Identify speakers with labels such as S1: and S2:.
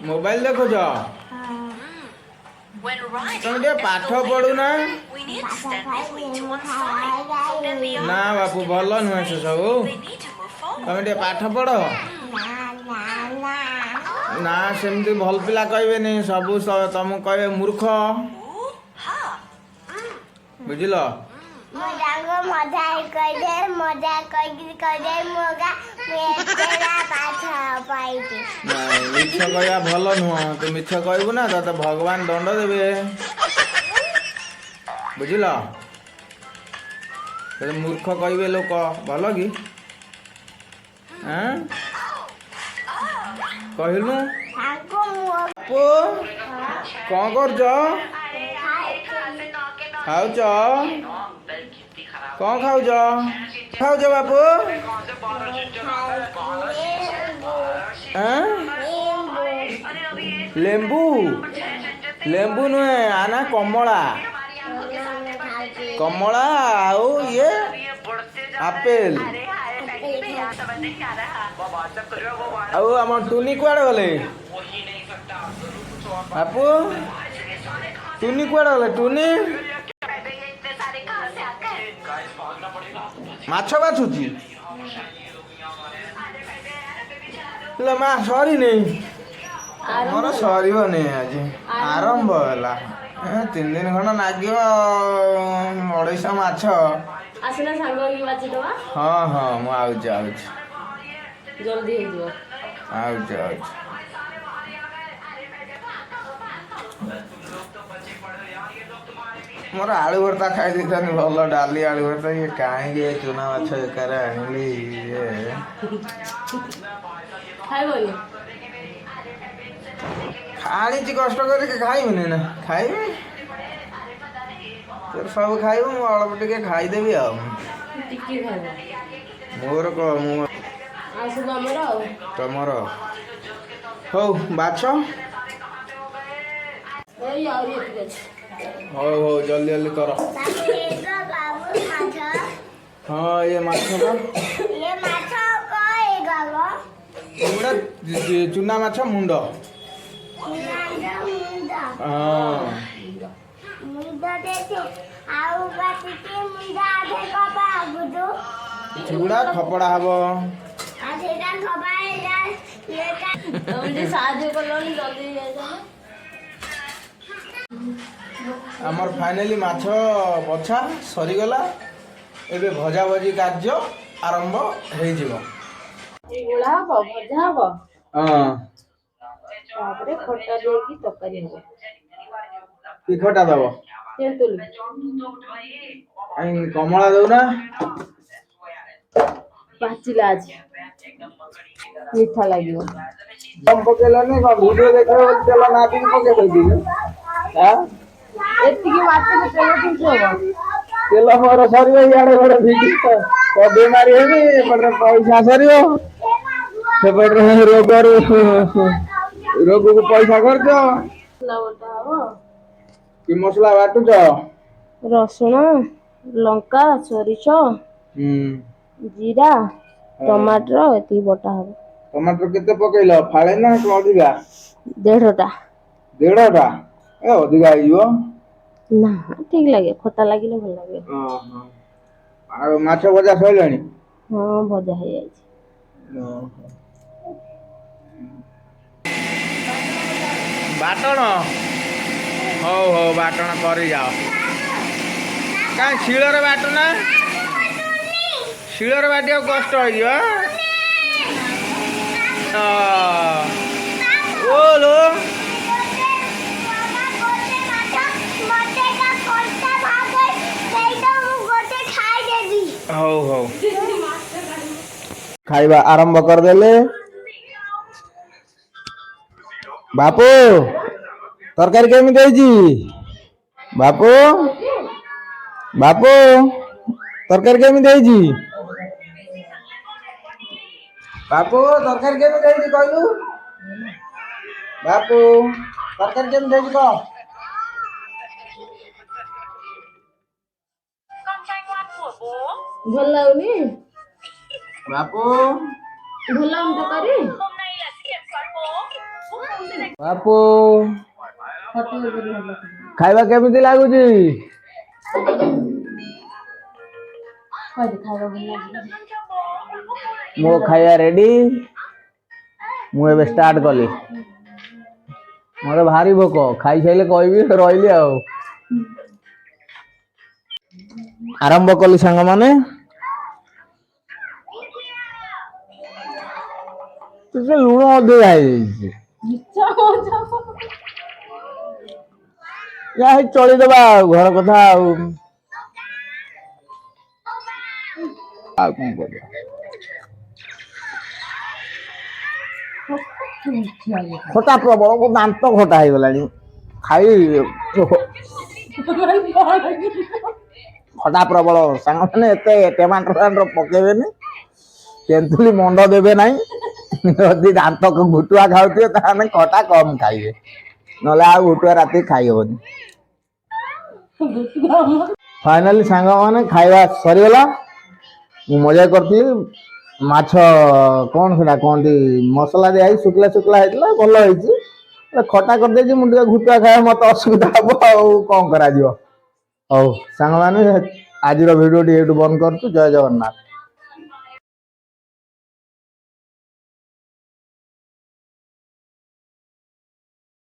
S1: Mobile देखुछ तुम टे पाठ पढ़ू ना ना बापू भल नुहे से सब तुम टे पाठ पढ़ ना सेमती भल पिला कहबे सब तुम कहे मूर्ख बुझल मिछ कहवा भल नुह तू मिछ कहबू ना तो भगवान दंड देवे बुझल मूर्ख कहबे लोक भल कि कहलु कौन कर खाऊच कौन खाऊच खाऊच बापू लेंबू लेंबू नुहे आना कमला कमला आउ ये आपेल आउ आम टुनी कुआड़े गले बापू टुनी कुआड़े गले टुनी माछ बाछुची माँ सरी नहीं मोर सर आज आरंभ है 3 दिन खंड नागिब 250 माछ हाँ हाँ मुझे
S2: जल्दी
S1: मोर आलू भर्ता खाई दी भल डाली आलू भर्ता ये कहीं चुना माछ बेकार आनिली आनी कष्ट कर खाइबी ना खाइबी तोर सब खाइब मु अल्प टिके खाईदेवी मोर तमर हौ बाछ हो जल्दी जल्दी कर हाँ ये चुना माछ मुंड चूड़ा खपड़ा हम आमर फाइनाली माछ बछा सरीगला एबे भजा भजी कार्य आरंभ हो खटा दब कमला दौना
S2: पाचिला आज मीठा लगे
S1: कम पकेलानी वीडियो देखे चल ना पके
S2: एतिकी मात्र
S1: तेल मोर सर इे गोटे भिडी कदे मारी हेबी पैसा सर रोग को पैसा खर्च कि मसला बाटुच
S2: रसुण लंका सोरिष जीरा टमाटर एति बटा हम
S1: टमाटर केते पकेइल फाळे ना अधिका
S2: 1.5टा
S1: ए अधिका आइयो
S2: ना ठीक लगे खट्टा लागिले भल लगे
S1: आ माछ भजा सइलानी
S2: हां भजा हे जाई
S1: बाटण हो बाटण करी जाओ कहीं शिଳରେ बाटना शिଳରେ बाटिया कष्ट हो लो हो खाइबा आरंभ कर देले बापू तरकारी केमी देजी बापू बापू तरकारी केमी देजी बापू तरकारी केमी देजी कहलु बापू तरकारी केमी देजी कह
S2: भल लागुनी
S1: बापू
S2: भल तरकारी
S1: ବାପୁ ଖାଇବା କେମିତି ଲାଗୁଛି? ମୋ ଖାଇବା ରେଡି। ମୁଁ ଏବେ ଷ୍ଟାର୍ଟ କଲି। ମତେ ଭାରି ଭୋକ, ଖାଇସାରିଲେ କହିବି, ରହିଲି ଆଉ। ଆରମ୍ଭ କଲି ସାଙ୍ଗମାନେ। ଟିକେ ଲୁଣ ଅଧିକା ହେଇଯାଇଛି। ଯା ହେଇ ଚଳିଦବା ଆଉ, ଘର କଥା ଆଉ। ଆଉ କଣ କରିବା। ଖଟା ପ୍ରବଳ, ମୋ ଦାନ୍ତ ଖଟା ହେଇଗଲାଣି। ଖାଇ ଖଟା ପ୍ରବଳ। ସାଙ୍ଗମାନେ ଏତେ ଟମାଟୋ ଫମାଟୋ ପକେଇବେନି। ତେନ୍ତୁଳି ମଣ୍ଡ ଦେବେ ନାହିଁ। ଯଦି ଦାନ୍ତ ଘୁଟୁଆ ଖାଉଥିବେ ତାହେଲେ ଖଟା କମ ଖାଇବେ। ନହେଲେ ଆଉ ଘୁଟୁଆ ରାତିକି ଖାଇ ହବନି। ଫାଇନାଲି ସାଙ୍ଗମାନେ ଖାଇବା ସରିଗଲା। ମୁଁ ମଜା କରିଥିଲି। ମାଛ କଣ ସେଟା କହନ୍ତି, ମସଲା ଦିଆ ହେଇ ଶୁଖିଲା ଶୁଖିଲା ହେଇଥିଲା, ଭଲ ହେଇଛି। ଖଟା କରିଦେଇଛି, ମୁଁ ଟିକେ ଘୁଟୁଆ ଖାଇବା ମତେ ଅସୁବିଧା ହବ ଆଉ କଣ କରାଯିବ। ହଉ ସାଙ୍ଗମାନେ, ଆଜିର ଭିଡିଓଟି ଏଇଠୁ ବନ୍ଦ କରୁଛୁ। ଜୟ ଜଗନ୍ନାଥ।